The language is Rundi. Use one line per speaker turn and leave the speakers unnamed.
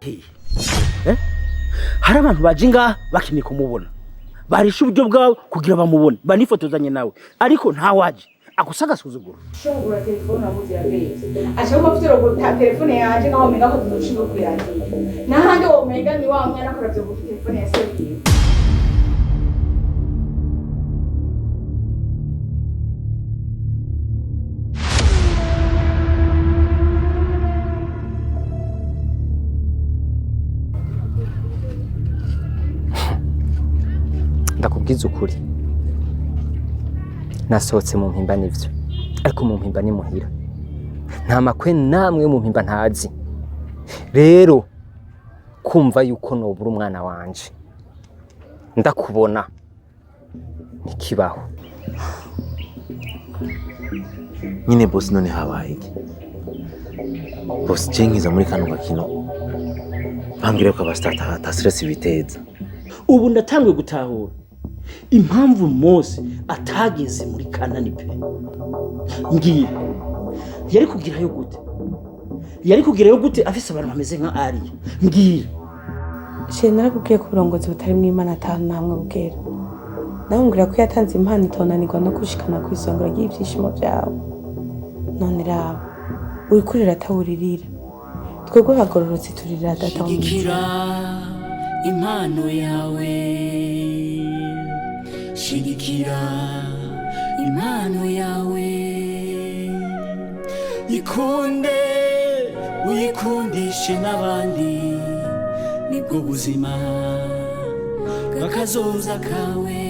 hehe hari abantu baje ngaha bakeneye kumubona barisha uburyo bwawe kugira bamubone banifotozanye nawe ariko nta waje agusagasuzugura
shongura telefone amuzi yabeze ashaka mfitero guta telefone yanje ngaho menga ko dushinga kwirangira nahandi wo menga ni wa mwana akora byo gufite telefone ya sebiye
ndakubwiza ukuri nasohotse mu mpimba nivyo ariko mu mpimba ni muhira nta makwe namwe mu mpimba ntazi rero kumva yuko nobura umwana wanje ndakubona nikibaho
nyine boss none habaye iki boss cengiza muri kano gakino bambwira ko abastata ta stress biteza
ubu ndatangwe gutahura impamvu Mose atageze muri Kanani pe ngiye yari kugirayo gute afise abantu bameze nka Ariya ngira
narakubwiye ko uburongozi butari mu Imana atanu namwe bubwira ndamubwira ko yatanze impano itonanirwa no kushikana ku isongero ry'ivyishimo vyawe none raba urikurira atawuririra twebwe bagororotse turirira data wa
Shigikira impano yawe Shigikira impano yawe Ikunde uyikundishe n'abandi nibwo buzima bw'akazoza kawe